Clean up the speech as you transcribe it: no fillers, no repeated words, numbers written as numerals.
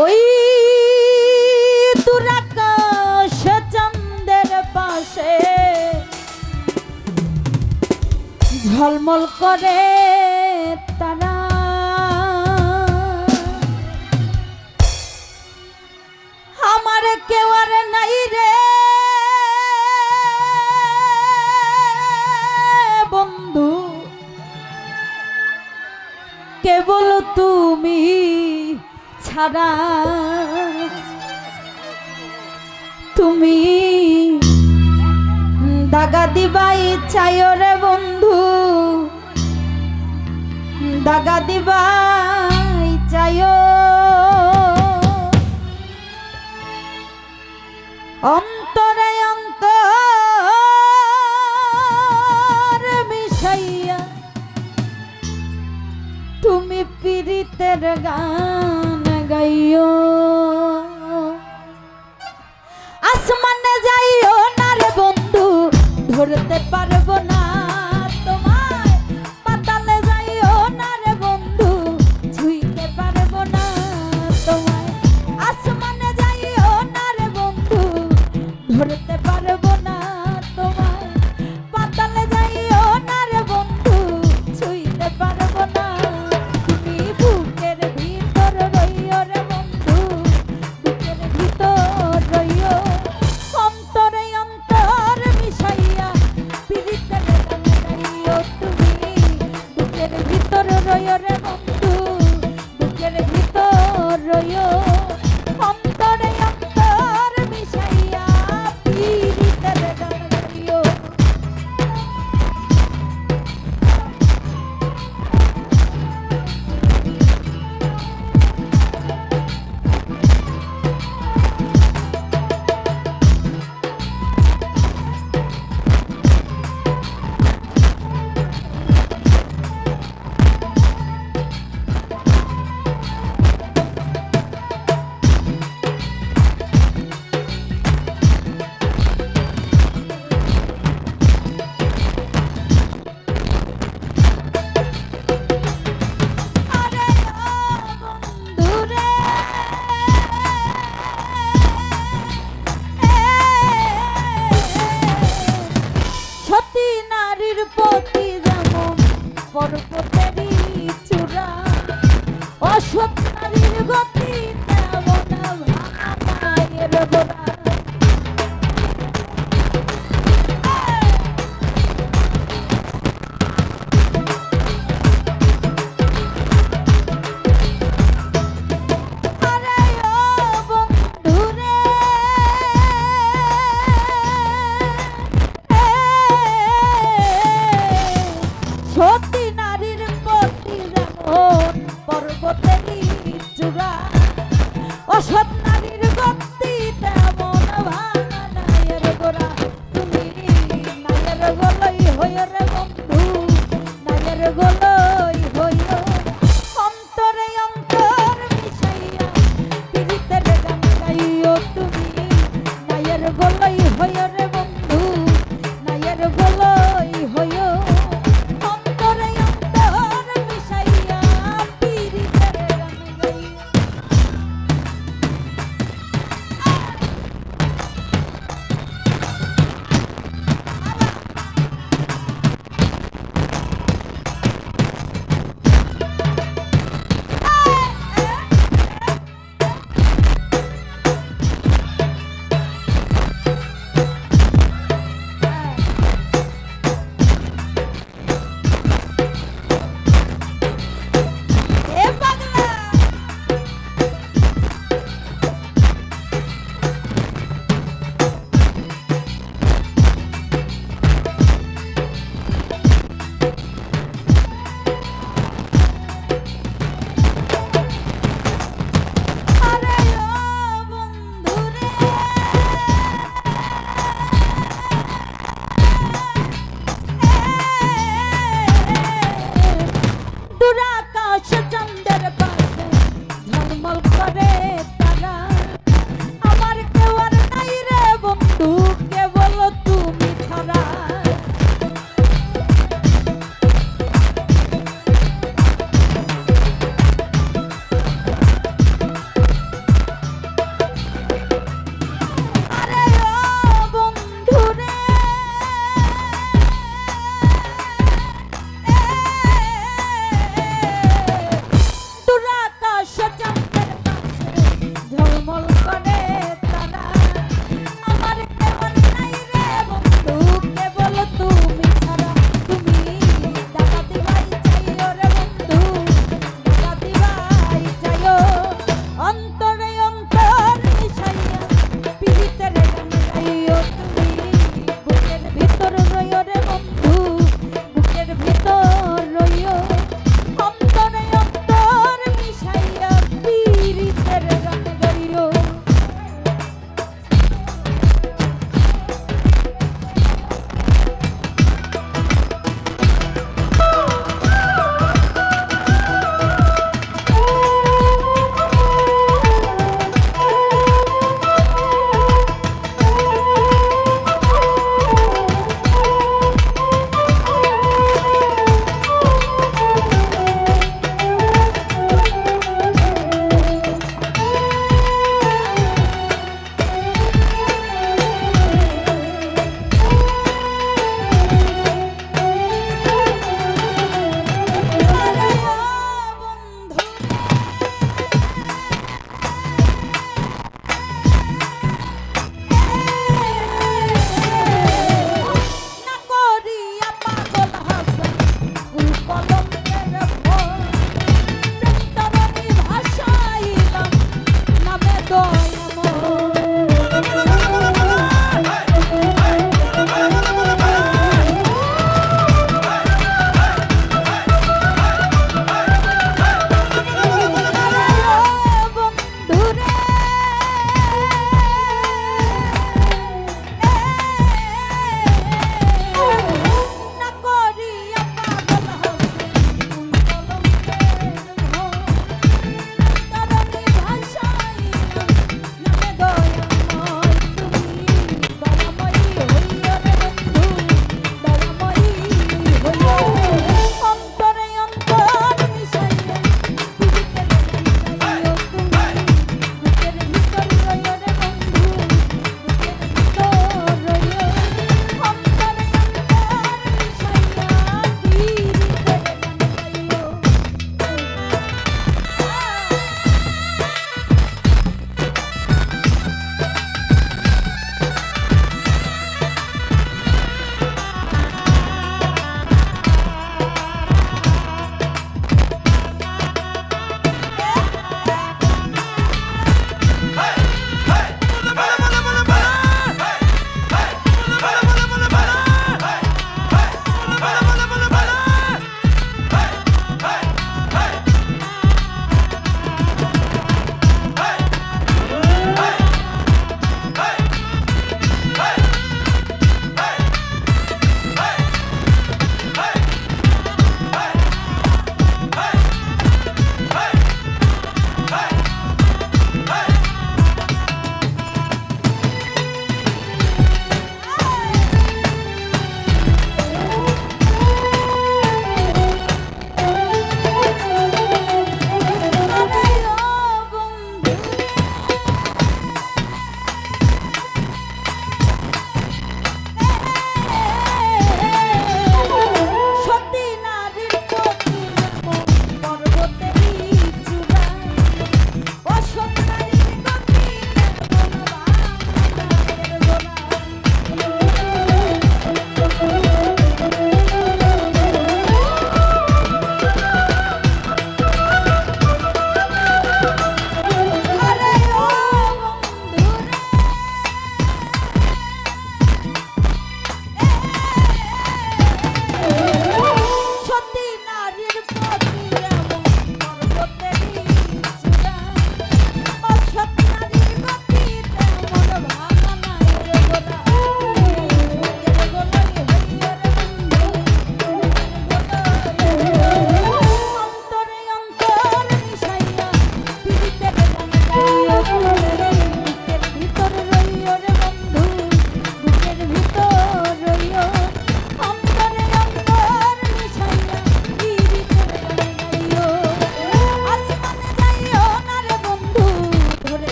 ওই দুরাকাশ চন্দ্রের পাশে ঝলমল করে তারা, আমার কেউ আর নাই রে বন্ধু, কেবল তুমি ছাড়া। তুমি দাগা দিবাই চাইও রে বন্ধু, দাগা দিবাই চাইও, অন্তরে অন্তর মিশাইয়া তুমি পীড়িতের গান গাইও। আসমানে যাইও না রে বন্ধু, ধরতে পারবো না তোমায়, পাতালে যাইও না রে বন্ধু, ছুঁইতে পারবো না তোমায়। আসমানে যাইও না রে বন্ধু, ধরতে পারবো না তোমায়, পাতালে যাইও না রে বন্ধু, ছুঁইতে পারবো না। তুমি বুকের ভিতর রইও রে বন্ধু, বুকের ভিতর রইও, অন্তরে অন্তর মিশাইয়া পীড়িতের গান গাইও। তুমি বুকের ভিতর রইও রে বন্ধু, বুকের ভিতর রইও, অন্তরে অন্তর মিশাইয়া পীড়িতের গান গাইও। পর্বতেরই চূড়া, অসৎ নারীর গতি তেমন ভাঙায়ের গোড়া। সতী নারীর পতি যেমন পর্বতেরই চূড়া, অসৎ